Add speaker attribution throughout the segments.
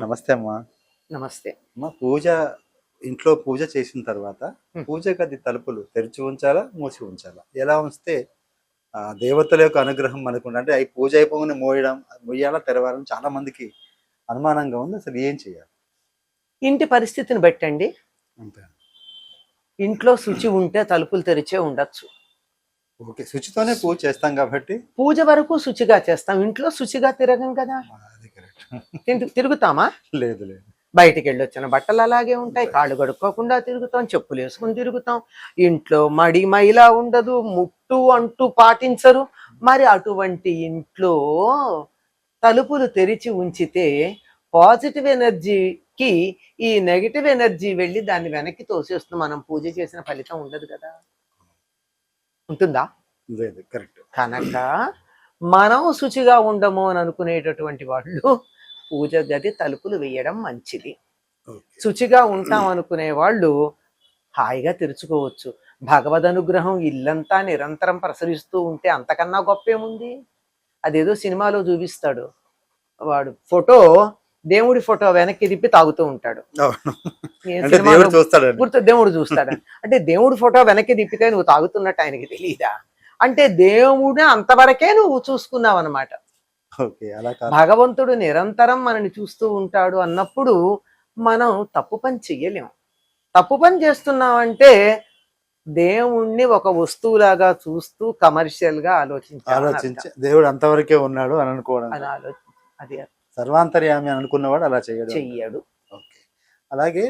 Speaker 1: నమస్తే అమ్మా.
Speaker 2: నమస్తే.
Speaker 1: అమ్మ పూజ ఇంట్లో పూజ చేసిన తర్వాత
Speaker 2: హ్మ్.
Speaker 1: పూజ గది తలుపులు తెరిచి ఉంచాలా? మూసి ఉంచాలా? ఎలా ఉంచితే దేవతల యొక్క అనుగ్రహం మనకు అంటే అయి పూజ అయిపోగానే మొయ్యాలా, తెరవాలని చాలా మందికి అనుమానంగా ఉంది. అసలు ఏం చేయాలి?
Speaker 2: ఇంటి పరిస్థితిని బట్టండి.
Speaker 1: అంతే.
Speaker 2: ఇంట్లో శుచి ఉంటే తలుపులు తెరిచే ఉండొచ్చు.
Speaker 1: ఓకే. శుచితోనే పూజ చేస్తాం కాబట్టి
Speaker 2: పూజ వరకు శుచిగా చేస్తాం. ఇంట్లో శుచిగా తిరగం కదా!
Speaker 1: అది కరెక్ట్.
Speaker 2: తిరుగుతామా?
Speaker 1: లేదు లేదు.
Speaker 2: బయటికెళ్ళొచ్చిన బట్టలు అలాగే ఉంటాయి. కాళ్ళు కడుక్కోకుండా తిరుగుతాం. చెప్పులేసుకొని తిరుగుతాం. ఇంట్లో మడి మైలా ఉండదు. ముట్టు అంటూ పాటించరు. మరి అటువంటి ఇంట్లో తలుపులు తెరిచి ఉంచితే పాజిటివ్ ఎనర్జీకి ఈ నెగటివ్ ఎనర్జీ వెళ్ళి దాన్ని వెనక్కి తోసేస్తుంది. మనం పూజ చేసిన ఫలితం ఉండదు కదా! ఉంటుందా?
Speaker 1: లేదు కరెక్ట్.
Speaker 2: కనుక మనం శుచిగా ఉండము అని అనుకునేటటువంటి వాళ్ళు పూజ గది తలుపులు వేయడం మంచిది.
Speaker 1: ఓకే.
Speaker 2: శుచిగా ఉంటాం అనుకునే వాళ్ళు హాయిగా తెరుచుకోవచ్చు. భగవద్ అనుగ్రహం ఇల్లంతా నిరంతరం ప్రసరిస్తూ ఉంటే అంతకన్నా గొప్పేముంది? అదేదో సినిమాలో చూపిస్తాడు. వాడు దేవుడి ఫోటో వెనక్కి తిప్పి తాగుతూ ఉంటాడు.
Speaker 1: అవును.
Speaker 2: ఏ
Speaker 1: అంటే
Speaker 2: సినిమాలో
Speaker 1: దేవుడు చూస్తాడండి.
Speaker 2: దేవుడు చూస్తాడని. అంటే దేవుడి ఫోటో వెనక్కి తిప్పితే నువ్వు తాగుతున్నట్టు ఆయనకి తెలియదా? అంటే దేవుడే అంతవరకే నువ్వు చూసుకున్నావు అనమాట.
Speaker 1: ఓకే. అలా కాదు.
Speaker 2: భగవంతుడు నిరంతరం మనని చూస్తూ ఉంటాడు అన్నప్పుడు మనం తప్పు పని చెయ్యలేం. తప్పు పని చేస్తున్నామంటే దేవుణ్ణి ఒక వస్తువులాగా చూస్తూ కమర్షియల్ గా
Speaker 1: ఆలోచించి దేవుడు అంతవరకే ఉన్నాడు అని అనుకోవడం.
Speaker 2: అది
Speaker 1: సర్వాంతర్యామి అని అనుకున్నవాడు అలా చెయ్యడు. ఓకే. అలాగే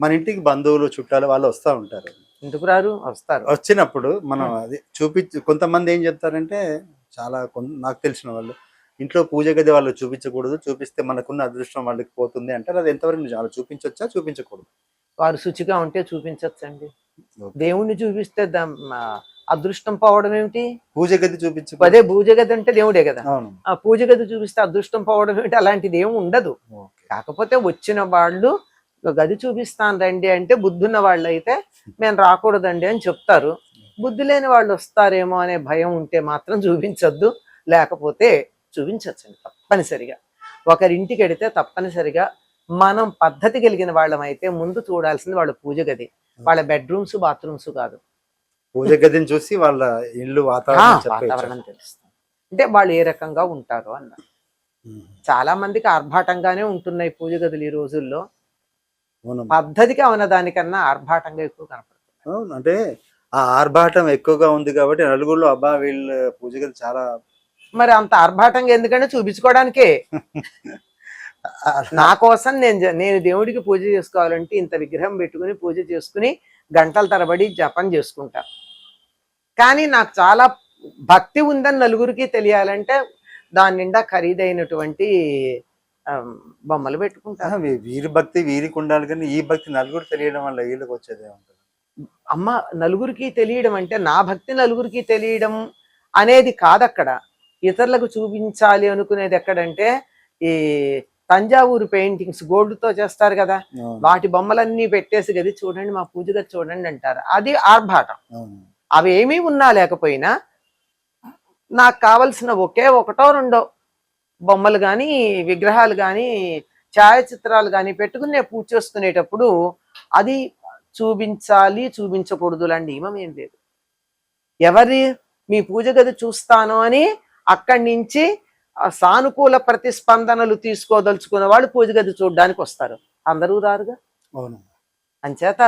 Speaker 1: మన ఇంటికి బంధువులు చుట్టాలు వాళ్ళు వస్తూ ఉంటారు.
Speaker 2: ఎందుకు రారు? వస్తారు.
Speaker 1: వచ్చినప్పుడు మనం అది కొంతమంది ఏం చెప్తారంటే నాకు తెలిసిన వాళ్ళు ఇంట్లో పూజ గది వాళ్ళు చూపించకూడదు, చూపిస్తే మనకున్న అదృష్టం వాళ్ళకి పోతుంది అంటారు. అది ఎంతవరకు నిజం? అలా చూపించొచ్చా, చూపించకూడదు?
Speaker 2: వారు శుచిగా ఉంటే చూపించచ్చండి. దేవుణ్ణి చూపిస్తే అదృష్టం పోవడం ఏమిటి?
Speaker 1: పూజ గది చూపించు.
Speaker 2: అదే పూజ గది అంటే దేవుడే కదా.
Speaker 1: అవును.
Speaker 2: ఆ పూజ గది చూపిస్తే అదృష్టం పోవడం ఏమిటి? అలాంటిది ఏమి ఉండదు. కాకపోతే వచ్చిన వాళ్ళు గది చూపిస్తాను రండి అంటే బుద్ధున్న వాళ్ళు అయితే మేము రాకూడదండి అని చెప్తారు. బుద్ధి లేని వాళ్ళు వస్తారేమో అనే భయం ఉంటే మాత్రం చూపించొద్దు. లేకపోతే చూపించచ్చండి తప్పనిసరిగా. ఒకరింటికి వెడితే తప్పనిసరిగా మనం పద్ధతి కలిగిన వాళ్ళం అయితే ముందు చూడాల్సింది వాళ్ళ పూజ గది, వాళ్ళ బెడ్రూమ్స్ బాత్రూమ్స్ కాదు.
Speaker 1: పూజ గదిని చూసి వాళ్ళ ఇల్లు
Speaker 2: వాతావరణం తెలుస్తుంది. అంటే వాళ్ళు ఏ రకంగా ఉంటారు అన్న. చాలా మందికి ఆర్భాటంగానే ఉంటున్నాయి పూజ గదులు ఈ రోజుల్లో. పద్ధతిగా ఉన్న దానికన్నా ఆర్భాటంగా ఎక్కువ కనపడుతుంది.
Speaker 1: అంటే ఆ ఆర్భాటం ఎక్కువగా ఉంది కాబట్టి నలుగురిలో అబ్బా వీళ్ళ పూజ గది చాలా.
Speaker 2: మరి అంత ఆర్భాటంగా ఎందుకంటే చూపించుకోవడానికే. నా కోసం నేను దేవుడికి పూజ చేసుకోవాలంటే ఇంత విగ్రహం పెట్టుకుని పూజ చేసుకుని గంటల తరబడి జపం చేసుకుంటా. కానీ నాకు చాలా భక్తి ఉందని నలుగురికి తెలియాలంటే దాని నిండా ఖరీదైనటువంటి బొమ్మలు పెట్టుకుంటా.
Speaker 1: వీరి భక్తి వీరికి ఉండాలి కానీ ఈ భక్తి నలుగురు తెలియడం వల్ల వీళ్ళకి వచ్చేదే ఉంటుంది.
Speaker 2: అమ్మ నలుగురికి తెలియడం అంటే నా భక్తి నలుగురికి తెలియడం అనేది కాదక్కడ. ఇతరులకు చూపించాలి అనుకునేది ఎక్కడంటే ఈ తంజావూరు పెయింటింగ్స్ గోల్డ్తో చేస్తారు కదా, వాటి బొమ్మలన్నీ పెట్టేసి గది చూడండి మా పూజ గది చూడండి అంటారు. అది ఆర్భాటం. అవి ఏమీ ఉన్నా లేకపోయినా నాకు కావలసిన ఒకటో రెండో బొమ్మలు కానీ విగ్రహాలు కానీ ఛాయాచిత్రాలు కానీ పెట్టుకుని నేను పూజ చేసుకునేటప్పుడు అది చూపించాలి చూపించకూడదు లాంటి నియమం ఏం లేదు. మీ పూజ గది చూస్తాను అని అక్కడి నుంచి సానుకూల ప్రతిస్పందనలు తీసుకోదలుచుకున్న వాళ్ళు పూజ గది చూడడానికి వస్తారు. అందరూ రారుగా. అంచేత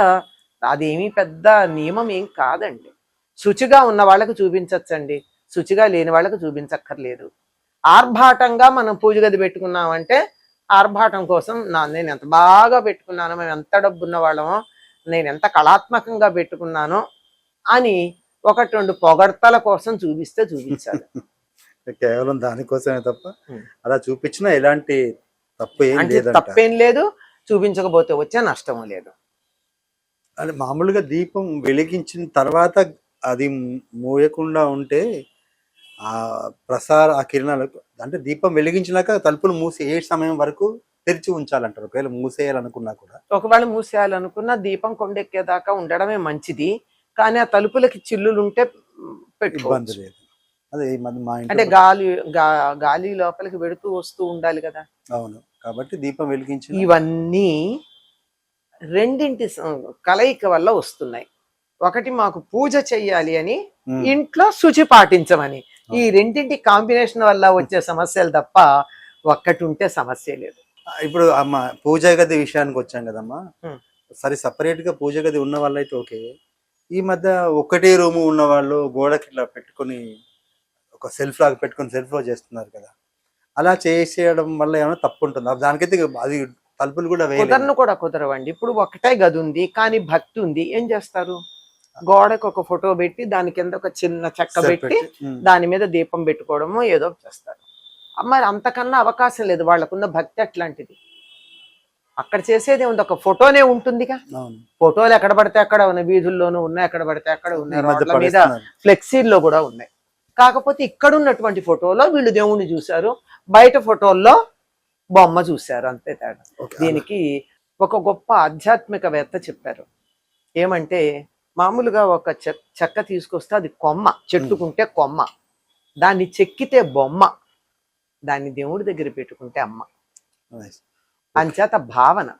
Speaker 2: అదేమీ పెద్ద నియమం ఏం కాదండి. శుచిగా ఉన్న వాళ్ళకి చూపించచ్చండి, శుచిగా లేని వాళ్ళకి చూపించక్కర్లేదు. ఆర్భాటంగా మనం పూజ గది పెట్టుకున్నామంటే ఆర్భాటం కోసం నేను ఎంత బాగా పెట్టుకున్నానో, మేము ఎంత డబ్బున్న వాళ్ళమో, నేను ఎంత కళాత్మకంగా పెట్టుకున్నానో అని ఒకటి రెండు పొగడ్తల కోసం చూపిస్తే చూపించాలి.
Speaker 1: కేవలం దానికోసమే తప్ప అలా చూపించినా ఎలాంటి
Speaker 2: తప్పేం లేదు. చూపించకపోతే వచ్చే నష్టం లేదు.
Speaker 1: అంటే మామూలుగా దీపం వెలిగించిన తర్వాత అది మూయకుండా ఉంటే ఆ కిరణాలకు అంటే దీపం వెలిగించినాక తలుపులు మూసి ఏ సమయం వరకు తెరిచి ఉంచాలంటారు? ఒకవేళ మూసేయాలనుకున్నా కూడా.
Speaker 2: ఒకవేళ మూసేయాలనుకున్నా దీపం కొండెక్కేదాకా ఉండడమే మంచిది. కానీ ఆ తలుపులకి చిల్లులు ఉంటే
Speaker 1: ఇబ్బంది లేదు. అదే
Speaker 2: అంటే గాలి లోపలికి వెడుతూ వస్తూ ఉండాలి కదా.
Speaker 1: అవును. కాబట్టి దీపం వెలిగించి
Speaker 2: ఇవన్నీ రెండింటి కలయిక వల్ల వస్తున్నాయి. ఒకటి మాకు పూజ చెయ్యాలి అని, ఇంట్లో శుచి పాటించమని. ఈ రెండింటి కాంబినేషన్ వల్ల వచ్చే సమస్యలు తప్ప ఒక్కటి ఉంటే సమస్య లేదు.
Speaker 1: ఇప్పుడు అమ్మ పూజ గది విషయానికి వచ్చాం కదమ్మా.
Speaker 2: ఉం.
Speaker 1: సరే సపరేట్ గా పూజ గది ఉన్న వాళ్ళు అయితే ఓకే. ఈ మధ్య ఒకటే రూము ఉన్న వాళ్ళు గోడకి ఇట్లా పెట్టుకొని ఒక సెల్ఫ్ లాగా పెట్టుకొని సెల్ఫ్ లో చేస్తున్నారు కదా. అలా చేసేయడం వల్ల ఏమైనా తప్పు ఉంటుంది? దానికైతే అది తలుపులు కూడా
Speaker 2: కుదరవండి. ఇప్పుడు ఒకటే గది ఉంది కానీ భక్తి ఉంది, ఏం చేస్తారు? గోడకు ఒక ఫోటో పెట్టి దాని కింద ఒక చిన్న చెక్క పెట్టి దాని మీద దీపం పెట్టుకోవడము ఏదో చేస్తారు. మరి అంతకన్నా అవకాశం లేదు, వాళ్ళకున్న భక్తి అట్లాంటిది. అక్కడ చేసేది ఉంది, ఒక ఫోటోనే ఉంటుందిగా. ఫోటోలు ఎక్కడ పడితే అక్కడ ఉన్నాయి, వీధుల్లోనూ ఉన్నాయి, ఎక్కడ పడితే అక్కడ ఉన్నాయి, రోడ్ల మీద ఫ్లెక్సీల్లో కూడా ఉన్నాయి. కాకపోతే ఇక్కడ ఉన్నటువంటి ఫోటోలో వీళ్ళు దేవుణ్ణి చూశారు, బయట ఫోటోల్లో బొమ్మ చూశారు, అంతే తేడా. దీనికి ఒక గొప్ప ఆధ్యాత్మికవేత్త చెప్పారు ఏమంటే, మామూలుగా ఒక చెక్క తీసుకొస్తే అది కొమ్మ, చెట్టుకుంటే కొమ్మ, దాన్ని చెక్కితే బొమ్మ, దాన్ని దేవుడి దగ్గర పెట్టుకుంటే అమ్మ. అంచేత భావన,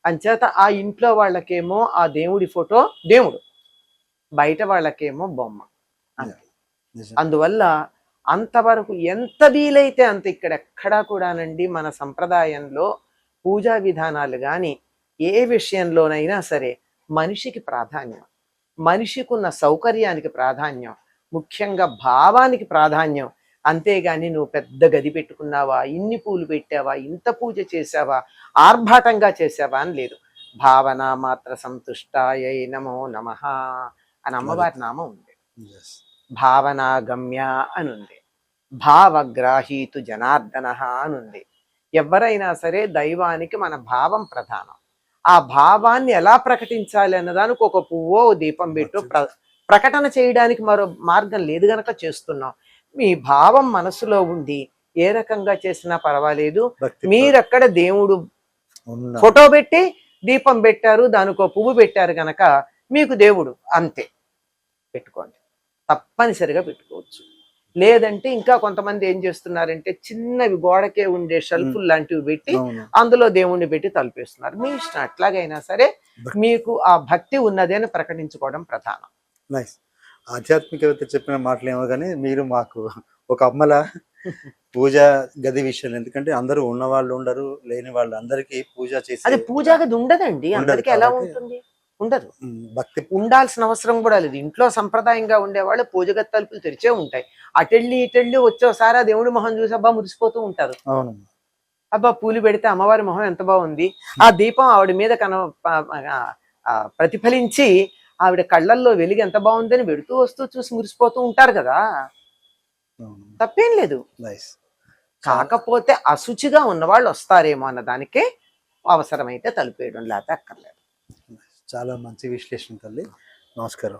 Speaker 2: అంచేత ఆ ఇంట్లో వాళ్ళకేమో ఆ దేవుడి ఫోటో దేవుడు, బయట వాళ్ళకేమో బొమ్మ. అందువల్ల అంతవరకు ఎంత వీలైతే అంత ఇక్కడెక్కడా కూడానండి మన సంప్రదాయంలో పూజా విధానాలు కానీ ఏ విషయంలోనైనా సరే మనిషికి ప్రాధాన్యం, మనిషికి ఉన్న సౌకర్యానికి ప్రాధాన్యం, ముఖ్యంగా భావానికి ప్రాధాన్యం. అంతేగాని నువ్వు పెద్ద గది పెట్టుకున్నావా, ఇన్ని పూలు పెట్టావా, ఇంత పూజ చేసావా, ఆర్భాటంగా చేసావా అని లేదు. భావన మాత్ర సంతుష్టాయై నమో నమః అని అమ్మవారి నామం ఉంది. భావనాగమ్య అని ఉంది, భావగ్రాహీతు జనార్దన అని ఉంది. ఎవరైనా సరే దైవానికి మన భావం ప్రధానం. ఆ భావాన్ని ఎలా ప్రకటించాలి అన్నదానికి ఒక పువ్వో దీపం పెట్టు ప్రకటన చేయడానికి మరో మార్గం లేదు గనక చేస్తున్నాం. మీ భావం మనసులో ఉండి ఏ రకంగా చేసినా పర్వాలేదు. మీరక్కడ దేవుడు ఫోటో పెట్టి దీపం పెట్టారు, దానికో పువ్వు పెట్టారు గనక మీకు దేవుడు అంతే, పెట్టుకోండి, తప్పనిసరిగా పెట్టుకోవచ్చు. లేదంటే ఇంకా కొంతమంది ఏం చేస్తున్నారంటే చిన్నవి గోడకే ఉండే షెల్ఫ్లు లాంటివి పెట్టి అందులో దేవుణ్ణి పెట్టి తలుపేస్తున్నారు. మీ ఇష్టం, అట్లాగైనా సరే మీకు ఆ భక్తి ఉన్నది అని ప్రకటించుకోవడం ప్రధానం.
Speaker 1: ఆధ్యాత్మికత చెప్పిన మాటలు ఏమో కానీ మీరు మాకు ఒక అమ్మల పూజ గది విషయం, ఎందుకంటే అందరూ ఉన్న వాళ్ళు ఉండరు, లేని వాళ్ళు అందరికీ పూజ చేసి,
Speaker 2: అది పూజా గది ఉండదండి అందరికి. ఎలా ఉంటుంది? ఉండదు.
Speaker 1: భక్తి
Speaker 2: ఉండాల్సిన అవసరం కూడా లేదు. ఇంట్లో సంప్రదాయంగా ఉండేవాళ్ళు పూజ గది తలుపులు తెరిచే ఉంటాయి. అటెళ్ళి ఇటెళ్ళి వచ్చేసారి ఆ దేవుడి మొహం చూసి అబ్బా మురిసిపోతూ ఉంటారు. అబ్బా పూలు పెడితే అమ్మవారి మొహం ఎంత బాగుంది, ఆ దీపం ఆవిడ మీద ప్రతిఫలించి ఆవిడ కళ్ళల్లో వెలిగి ఎంత బాగుందని పెడుతూ వస్తూ చూసి మురిసిపోతూ ఉంటారు కదా, తప్పేం లేదు. కాకపోతే అశుచిగా ఉన్నవాళ్ళు వస్తారేమో అన్న దానికే అవసరమైతే తలుపేయడం, లేకపోతే అక్కర్లేదు.
Speaker 1: చాలా మంచి విశ్లేషణ తల్లి. నమస్కారం.